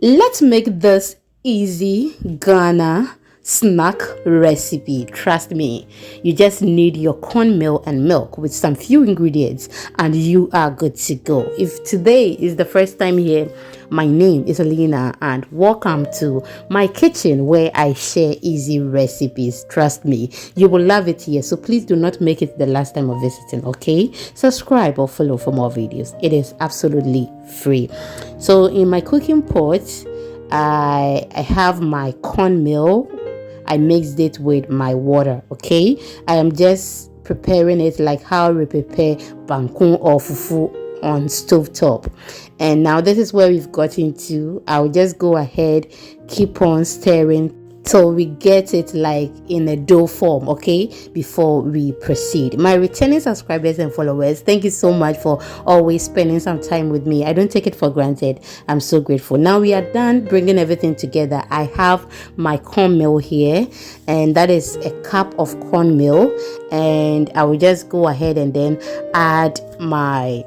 Let's make this easy Ghana snack recipe. Trust me, you just need your cornmeal and milk with some few ingredients and you are good to go. If today is the first time here, my name is Alina and welcome to my kitchen where I share easy recipes. Trust me, you will love it here. So please do not make it the last time of visiting, okay? Subscribe or follow for more videos. It is absolutely free. So in my cooking pot, I have my cornmeal. I mixed it with my water. Okay, I am just preparing it like how we prepare bangkun or fufu on stove top. And now this is where we've gotten to. I'll just go ahead, keep on stirring till we get it like in a dough form, okay, before we proceed. My returning subscribers and followers, thank you so much for always spending some time with me. I don't take it for granted. I'm so grateful. Now we are done bringing everything together. I have my cornmeal here, and that is a cup of cornmeal, and I will just go ahead and then add my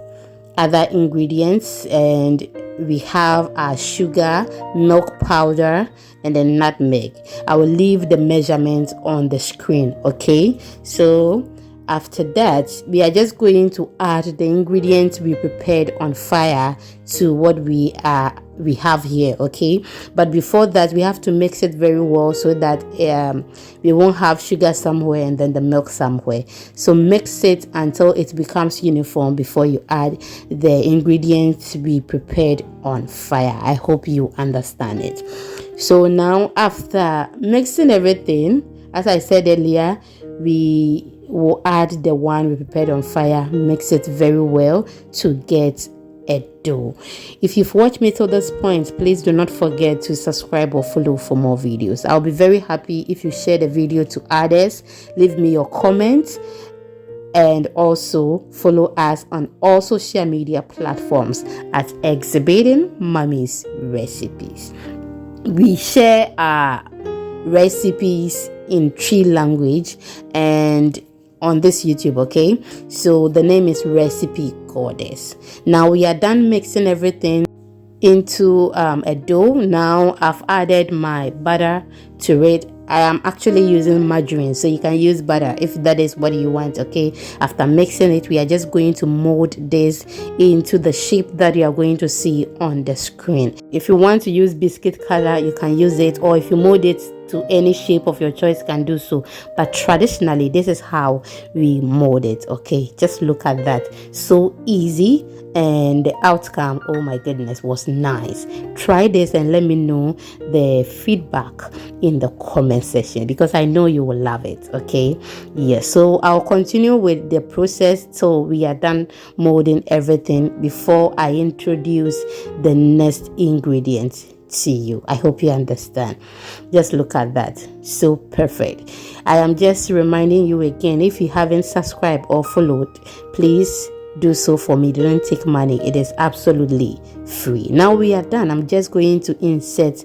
other ingredients, and we have our sugar, milk powder, and then nutmeg. I will leave the measurements on the screen, okay? So after that, we are just going to add the ingredients we prepared on fire to what we have here, okay? But before that, we have to mix it very well so that we won't have sugar somewhere and then the milk somewhere. So mix it until it becomes uniform before you add the ingredients we prepared on fire. I hope you understand it. So now after mixing everything, as I said earlier, we will add the one we prepared on fire, mix it very well to get a dough. If you've watched me till this point, please do not forget to subscribe or follow for more videos. I'll be very happy if you share the video to others, leave me your comments, and also follow us on all social media platforms at Exhibiting Mommy's Recipes. We share our recipes in Tree language and on this YouTube, okay? So the name is Recipe Goddess. Now we are done mixing everything into a dough. Now I've added my butter to it. I am actually using margarine, so you can use butter if that is what you want, okay? After mixing it, we are just going to mold this into the shape that you are going to see on the screen. If you want to use biscuit color, you can use it, or if you mold it to any shape of your choice, can do so. But traditionally, this is how we mold it, okay? Just look at that. So easy, and the outcome, oh my goodness, was nice. Try this and let me know the feedback in the comment section, because I know you will love it, okay? Yeah, so I'll continue with the process till we are done molding everything before I introduce the next ingredient to you. I hope you understand. Just look at that. So perfect. I am just reminding you again, if you haven't subscribed or followed, please do so for me. They don't take money. It is absolutely free. Now we are done. I'm just going to insert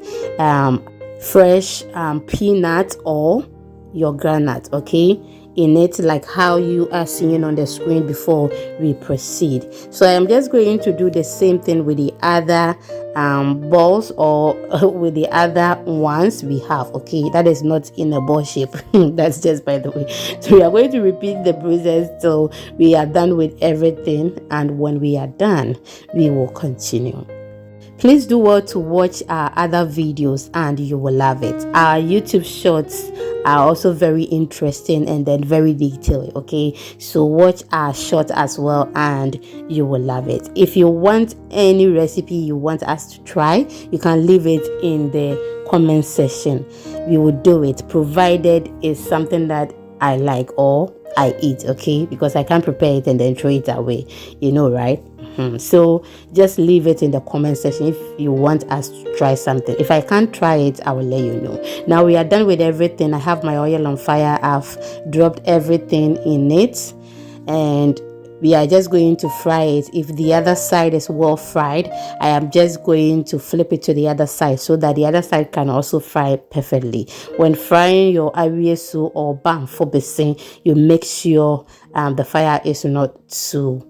fresh peanut or your granite, okay, in it, like how you are seeing on the screen before we proceed. So I am just going to do the same thing with the other balls, or with the other ones we have, okay? That is not in a ball shape. That's just by the way. So we are going to repeat the process till we are done with everything, and when we are done, we will continue. Please do well to watch our other videos and you will love it. Our YouTube shorts are also very interesting and then very detailed, okay? So watch our short as well and you will love it. If you want any recipe you want us to try, you can leave it in the comment section. We will do it, provided it's something that I like or I eat, okay? Because I can't prepare it and then throw it away, you know, right? So just leave it in the comment section if you want us to try something. If I can't try it, I will let you know. Now we are done with everything. I have my oil on fire. I've dropped everything in it, and we are just going to fry it. If the other side is well fried, I am just going to flip it to the other side so that the other side can also fry perfectly. When frying your awiesu or bang for basin, you make sure the fire is not too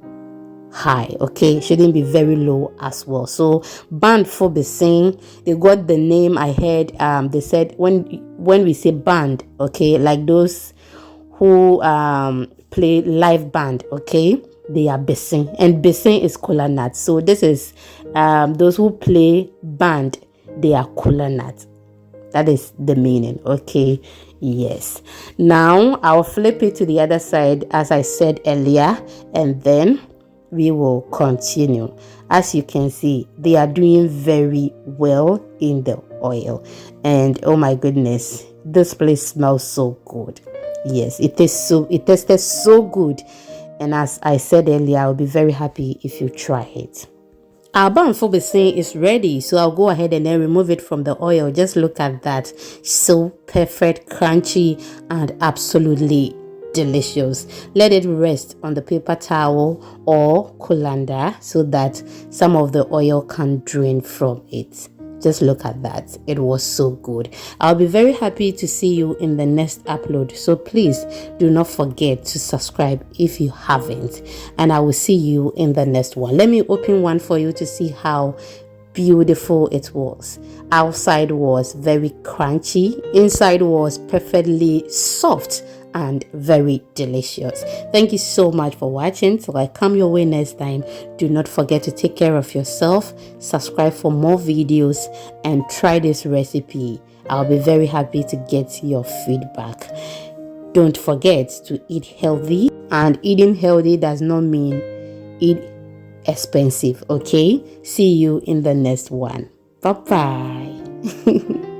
high, okay, shouldn't be very low as well. So band for the sing, they got the name. I heard they said when we say band, okay, like those who play live band, okay, they are besing, and besing is kola nut. So this is those who play band, they are kola nut. That is the meaning, okay? Yes. Now I'll flip it to the other side as I said earlier, and then we will continue. As you can see, they are doing very well in the oil, and oh my goodness, this place smells so good. Yes, it tasted so good, and as I said earlier, I'll be very happy if you try it. Our banfobicin is ready, so I'll go ahead and then remove it from the oil. Just look at that. So perfect, crunchy, and absolutely delicious. Let it rest on the paper towel or colander so that some of the oil can drain from it. Just look at that. It was so good. I'll be very happy to see you in the next upload. So please do not forget to subscribe if you haven't. And I will see you in the next one. Let me open one for you to see how beautiful it was. Outside was very crunchy. Inside was perfectly soft and very delicious. Thank you so much for watching. Till I come your way next time, do not forget to take care of yourself, subscribe for more videos, and try this recipe. I'll be very happy to get your feedback. Don't forget to eat healthy, and eating healthy does not mean eat expensive, okay? See you in the next one. Bye bye.